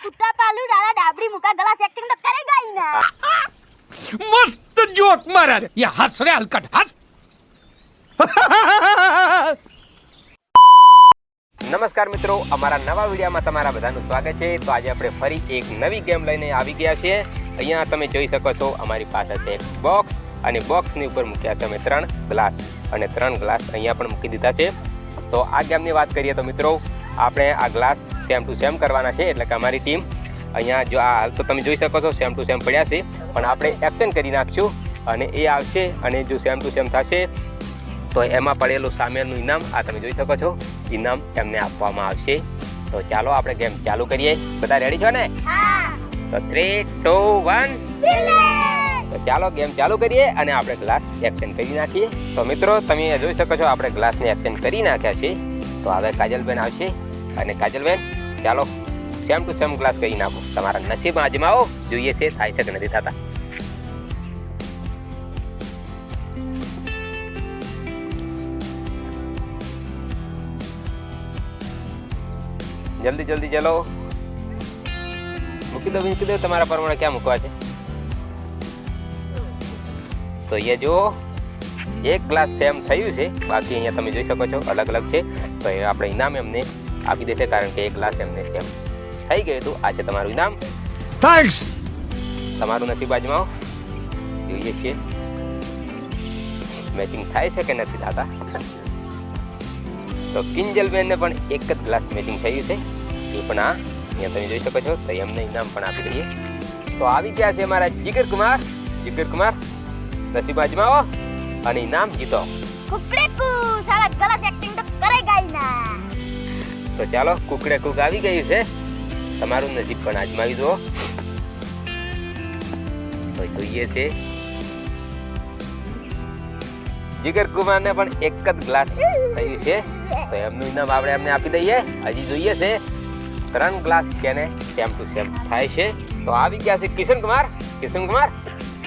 कुत्ता पालू डाला डाबरी मुका गला से एक्टिंग तो करेगा ही ना। मस्त जोक मारा रे ये हंस रे हलकट हंस નમસ્કાર મિત્રો, અમારા નવા વિડીયોમાં તમારા બધાનું સ્વાગત છે। તો આજે આપણે ફરી એક નવી ગેમ લઈને આવી ગયા છીએ। અહીંયા તમે જોઈ શકો છો અમારી પાસે છે એક બોક્સ અને બોક્સની ઉપર મૂક્યા છે અમે 3 ગ્લાસ અને 3 ગ્લાસ અહીંયા પણ મૂકી દીધા છે। તો આ ગેમની વાત કરીએ તો મિત્રો આપણે આ ગ્લાસ સેમ ટુ સેમ કરવાના છે, એટલે કે અમારી ટીમ અહીંયા જો આ હાલ તો તમે જોઈ શકો છો સેમ ટુ સેમ પડ્યા છે, પણ આપણે એક્સચેન્જ કરી નાખશું અને એ આવશે અને જો સેમ ટુ સેમ થશે તો એમાં પડેલું સામેનું ઇનામ આ તમે જોઈ શકો છો, ઇનામ એમને આપવામાં આવશે। તો ચાલો આપણે ગેમ ચાલુ કરીએ। બધા રેડી છો ને? તો 3, 2, 1 તો ચાલો ગેમ ચાલુ કરીએ અને આપણે ગ્લાસ એક્સચેન્જ કરી નાખીએ। તો મિત્રો તમે જોઈ શકો છો આપણે ગ્લાસને એક્સચેન્જ કરી નાખ્યા છે। તો હવે કાજલબેન આવશે અને કાજલબેન ચાલો સેમ ટુ સેમ ગ્લાસ કરી નાખો, તમારા નસીબ આજમાવો, જોઈએ છે થાય છે કે નથી થતા। जल्दी जल्दी चलो, મૂકી દો તમારા પ્રમાણે ક્યાં મૂકવા છે। તો ये જો એક ગ્લાસ સેમ થયું છે, બાકી અહીંયા તમે જોઈ શકો છો અલગ અલગ છે। તો એ આપણે ઇનામ એમને આપી દેશે, કારણ કે એક ગ્લાસ એમને સેમ થઈ ગયું હતું। આ છે તમારું ઇનામ, थैंक्स। તમારું નસીબ આજમાવો, જોઈએ છીએ મેચિંગ થાય છે કે નથી થતા। તો કિંજલબેનને પણ એક જ ગ્લાસ મેચિંગ થયું છે, એ પણ આ અહીંયા તમે જોઈ શકો છો। તો એમને ઇનામ પણ આપી દઈએ। તો આવી ગયા છે અમારા જીગર કુમાર નસીબ આજમાવો અને ઇનામ જીતો। कुकड़े को साला गलत एक्टिंग तो करेगा ही ना। તો ચાલો કુકડે કુક આવી ગયું છે, તમારું નસીબ પણ આજમાવી દો। તો જોઈએ છે જીગર કુમારને પણ એક જ ગ્લાસ થયું છે, તો એમનું ઇનામ આપણે એમને આપી દઈએ। હજી જોઈએ છે 3 ગ્લાસ કેને સેમ ટુ સેમ થાય છે। તો આવી ગયા છે કિશન કુમાર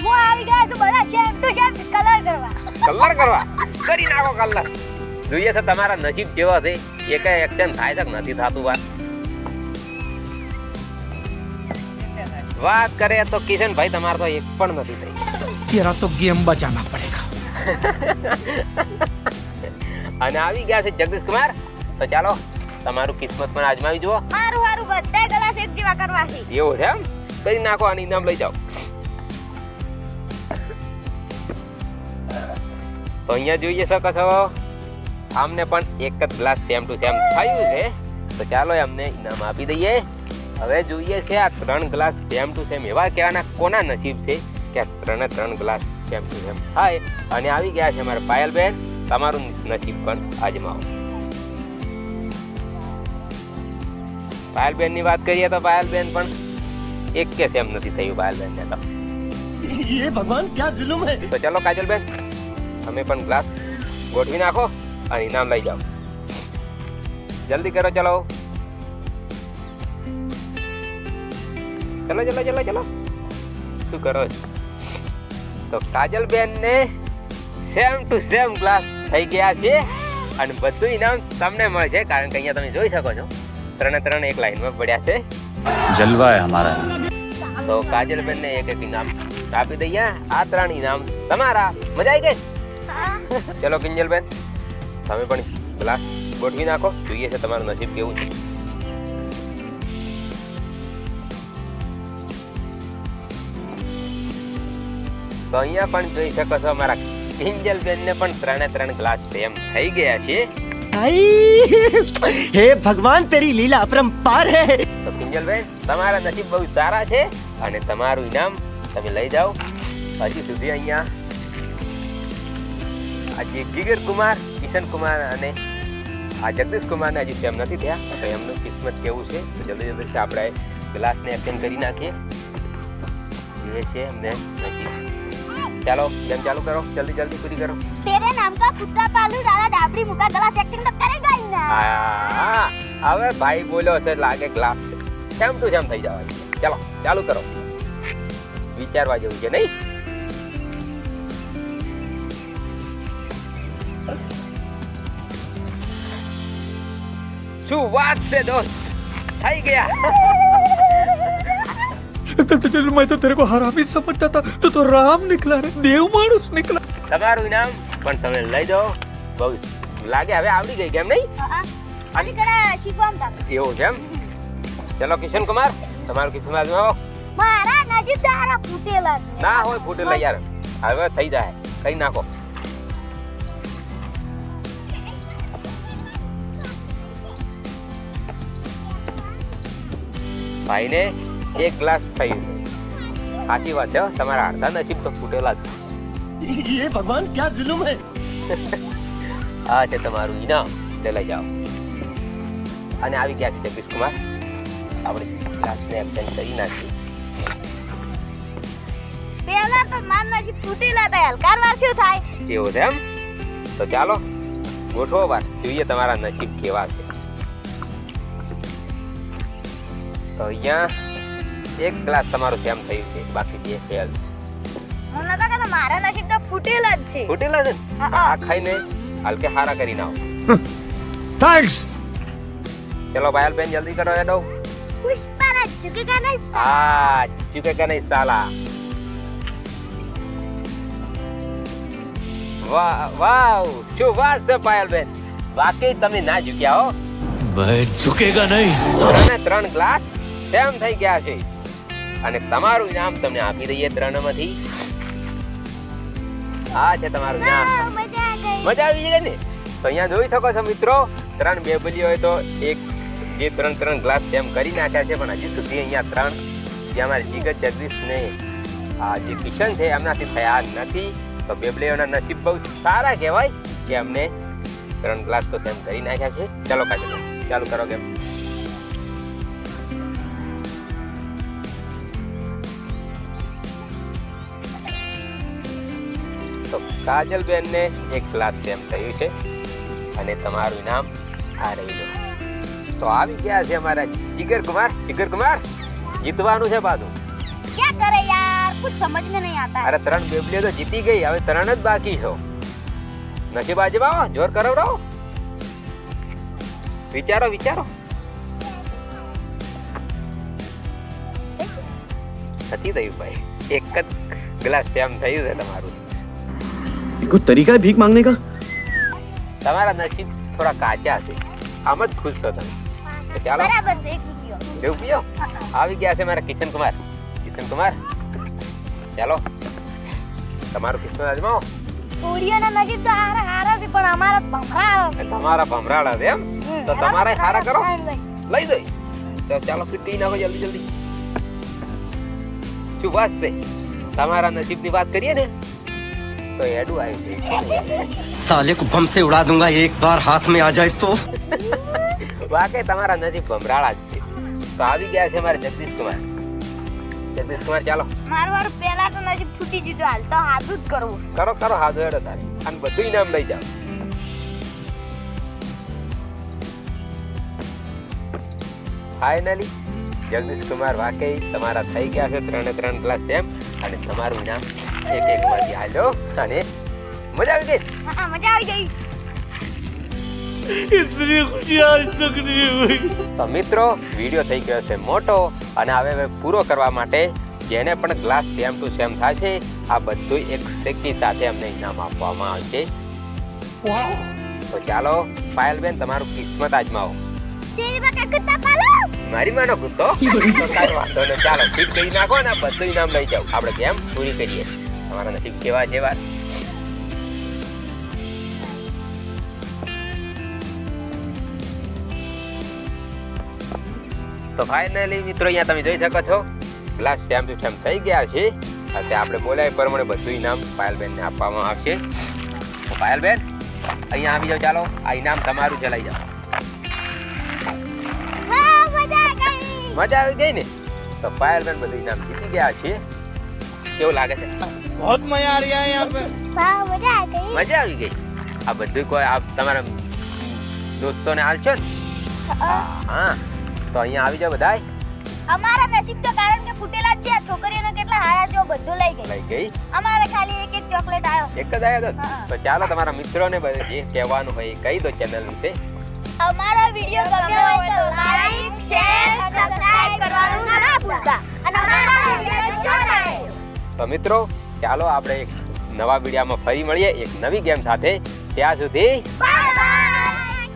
હું આવી ગયા છું બધા સેમ ટુ સેમ કલર કરવા કરી નાખો કલર। જોઈએ છે તમારા નસીબ કેવા છે, એક એક્શન થાય છે કે નથી થતું। વાત કરે તો કિશન ભાઈ તમારે તો એક પણ નથી થઈ। तेरा तो गेम बचाना पड़ेगा। અને આવી ગયા છે જગદીશ કુમાર। તો ચાલો તમારું કિસ્મત પણ આજમાવી જુઓ। હારું બધા ગલાસ એક જેવા કરવા છે। એવું છે એમ? કરી નાખો અને ઇનામ લઈ જાઓ। તો અહીંયા જોઈએ શકો છો આમને પણ એક જ ગ્લાસ સેમ ટુ સેમ થયું છે, તો ચાલો એમને ઇનામ આપી દઈએ। હવે જોઈએ છે આ 3 ગ્લાસ સેમ ટુ સેમ એવા કહેવાના કોના નસીબ છે કે 3 ગ્લાસ સેમ ટુ સેમ થાય। અને આવી ગયા છે અમારા પાયલબેન, તમારું નસીબ પણ આજમાવો। પાયલબેન ની વાત કરીએ તો પાયલબેન પણ એક કે સેમ નથી થયું પાયલબેન ને તો। ये भगवान क्या जुल्म है। તો ચલો કાજલબેન તમે પણ ગ્લાસ ગોઠવી નાખો અને ઇનામ લઈ જાઓ। જલ્દી કરો, ચલો શું કરો છો? તો કાજલબેન ને સેમ ટુ સેમ ગ્લાસ થઈ ગયા છે અને બધું ઇનામ તમને મળે છે, કારણ કે અહીંયા તમે જોઈ શકો છો 3 એક લાઈનમાં પડ્યા છે। जलवा है हमारा। તો કાજલબેન ને એક ઇનામ આપી દઈએ। આ 3 ઇનામ તમારા। મજા આવી ગઈ? ચલો કિંજલબેન તમે પણ ગ્લાસ ગોઠવી નાખો, જોઈએ છે તમારું નસીબ કેવું છે। તો અહીંયા પણ જોઈ શકો છો અમારા કિંજલબેન ને પણ 3 ગ્લાસ સેમ થઈ ગયા છે। हे भगवान तेरी लीला अपरंपार है। તો કિંજલબેન તમારા નસીબ બહુ સારા છે અને તમારું ઇનામ તમે લઈ જાઓ। હજી સુધી અહીંયા આજે જીગર કુમાર, કિશન કુમાર અને આ જગદીશ કુમારને હજી સેમ નથી થયા, તો એમનું કિસ્મત કેવું છે। તો જલ્દી આપણે ગ્લાસને એક્સચેન્જ કરી નાખીએ, એ છે એમને નસીબ। ચાલો ગેમ ચાલુ કરો, જલ્દી પૂરી કરો। तेरे नाम का कुत्ता पालू डाला डाबरी मुका गला से एक्टिंग तो करेगा ही ना। હા હવે ભાઈ બોલ્યો છે લાગે ગ્લાસ સેમ ટુ સેમ થઈ જવા। ચાલો ચાલુ કરો, વિચારવા જેવું છે નહીં? શું વાત છે દોસ્ત, થઈ ગયા। मैं तो तेरे को हरामी समझता था, तो राम निकला रे, देव मानुस निकला. તમારું ઇનામ પણ તમે લઈ જાઓ. બહુ લાગે હવે આવડી ગઈ કેમ નહીં? આની કડા શીખવામ તા એવું છે એમ. ચલો કિશન કુમાર, તમારું કિસ્મત આવો. મારા નસીબ તારા ફૂટેલા છે. ના હોય ફૂટેલા યાર, હવે થઈ જાય, કઈ નાખો. ભાઈને એક ગ્લાસ થયું છે. સાચી વાત છે હો, તમારા અડધા નસીબ તો ફૂટેલા જ છે. ये भगवान क्या जुल्म है. આ છે તમારું ઇનામ, તે લઈ જાઓ. અને આવી ગયા છે જગદીશ કુમાર, આપણે ગ્લાસને એક્સચેન્જ કરી નાખીએ. પહેલા તો મારા નસીબ ફૂટેલા હતા, હલકાર શું થાય? એવું છે એમ? તો ચાલો ગોઠવો વાર, જોઈએ તમારા નસીબ કેવા છે. તો અહીંયા એક ગ્લાસ તમારું સેમ થયું છે, બાકી બે ફેલ. મને તો કે મારા નસીબ તો ફૂટેલા જ છે. ફૂટેલા છે ને? હા. આ ખાઈને હલકે હારા કરી નાખો. थैंक्स. ચલો પાયલ બેન જલ્દી કરો હેડો. પુષ્પરાજ ઝુકેગા નહીં. આ ચૂકેગા નહીં સાલા. વાહ વાવ, શું વાત છે પાયલ બેન, વાકઈ તમે ના ઝૂક્યા હો. मैं झुकेगा नहीं. અને 3 ગ્લાસ સેમ થઈ ગયા છે. અને તમારું ઇનામ તમને આપી દઈએ 3 માંથી. આ છે તમારું ઇનામ. મજા ગઈ. મજા આવી ગઈ ને? તો અહીંયા જોઈ શકો છો મિત્રો, 3 બેબલીઓ હોય તો એક જે 3 ગ્લાસ સેમ કરી નાખ્યા છે, પણ હજી સુધી અહીંયા 3 જે અમારી જીગત જગદીશ ને આ જે કિશન છે એમનાથી થયા નથી. તો બેબલીઓના નસીબ બહુ સારા કહેવાય કે અમને 3 ગ્લાસ તો સેમ કરી નાખ્યા છે. ચાલો કાજલ ચાલુ કરો કેમ. તો કાજલબેન ને એક ગ્લાસ સેમ થયું છે અને તમારું ઇનામ આ રહી લો. તો આવી ગયા છે અમારા જીગર કુમાર. જીગર કુમાર જીતવાનું છે પાછું. क्या करे यार, कुछ समझ में नहीं आता है. અરે 3 બેબલીઓ તો જીતી ગઈ, હવે 3 જ બાકી છો. નસીબ આજમાવો, જોર કરાવડાવો, વિચારો વિચારો. નથી થયું ભાઈ, એક જ ગ્લાસ સેમ થયું છે તમારું. ये कोई तरीका है भीख मांगने का. તમારા નસીબ થોડા કાચા છે, આમ જ ખુશ છો તમે. તો ચાલો बराबर से 1 रुपया. એવું પીઓ. આવી ગયા છે મારા કિશન કુમાર. કિશન કુમાર ચાલો તમારું કિસ્મત આજમાવો. સોડિયાના નસીબ તો હારા હારા છે, પણ અમારા ભમરા. તમારા ભમરાડા છે એમ? તો તમારે હારા કરો, લઈ દઈ. તો ચાલો ફીટી નાખો જલ્દી જલ્દી. શું વાત છે, તમારા નસીબની વાત કરીએ ને તો એડું આવ્યું છે. साले को बम से उड़ा दूंगा एक बार हाथ में आ जाए तो. વાકે તમારા નસીબ ભમરાળા જ છે. તો આવી ગયા છે મારા જગદીશ કુમાર. જગદીશ કુમાર ચાલો મારું પહેલા તો નસીબ ફૂટી જીતું, હાલ તો હાથું જ કરવું. કરો કરો હાથ હેડો તારે, અને બધું ઇનામ લઈ જાઓ. ફાઇનલી જગદીશ કુમાર વાકઈ તમારા થઈ ગયા છે 3 ગ્લાસ સેમ, અને તમારું ઇનામ એક માંથી હાલ્યો. અને મજા આવી ગઈ. હા, મજા આવી ગઈ. इतनी खुशी आज तक नहीं हुई. તો મિત્રો વિડીયો થઈ ગયો છે મોટો, અને હવે પૂરો કરવા માટે જેને પણ ગ્લાસ સેમ ટુ સેમ થશે આ બધું એક સેકી સાથે અમને ઇનામ આપવામાં આવશે. તો ચાલો પાયલબેન તમારું કિસ્મત આજમાવો. તેરી બકા કુત્તા પાલો. મારી માનો કૂદતો તો કાંઈ વાંધો નહીં. ચાલો ફિટ કરી નાખો ને બધું ઇનામ લઈ જાઓ. આપણે ગેમ પૂરી કરીએ. તમારા નસીબ કેવા જેવા. તો ફાઇનલી મિત્રો અહીંયા તમે જોઈ શકો છો ગ્લાસ સેમ ટુ સેમ થઈ ગયા છે. આજે આપણે બોલ્યા એ પ્રમાણે બધું ઇનામ પાયલબેનને આપવામાં આવશે. તો પાયલબેન અહીંયા આવી જાઓ. ચાલો આ ઇનામ તમારું છે, લઈ જાઓ. હા, મજા ગઈ. મજા આવી ગઈ ને? તો પાયલબેન બધું ઇનામ જીતી ગયા છે. કેવું લાગે છે? बहुत मजा आ रहा है यहाँ पे. હા, મજા ગઈ. મજા આવી ગઈ. આ બધું કોઈ આપ તમારા દોસ્તોને હાલશો ને? હા તો અહીંયા આવી જાઓ બધાય. અમારા નસીબ તો કારણ કે ફૂટેલા જ છે. છોકરીઓને કેટલા હારા છે, બધું લઈ ગઈ. લઈ ગઈ. અમારે ખાલી એક એક ચોકલેટ આવ્યો. એક જ આવ્યો તો. તો ચાલો તમારા મિત્રોને બધે જે કહેવાનું હોય એ કહી દો ચેનલ વિશે. અમારા વિડિયો ગમ્યો હોય તો લાઈક, શેર, સબસ્ક્રાઇબ કરવાનું ના ભૂલતા. અને અમારા તો મિત્રો ચાલો આપણે એક નવા વિડીયોમાં ફરી મળીએ એક નવી ગેમ સાથે. ત્યાં સુધી બાય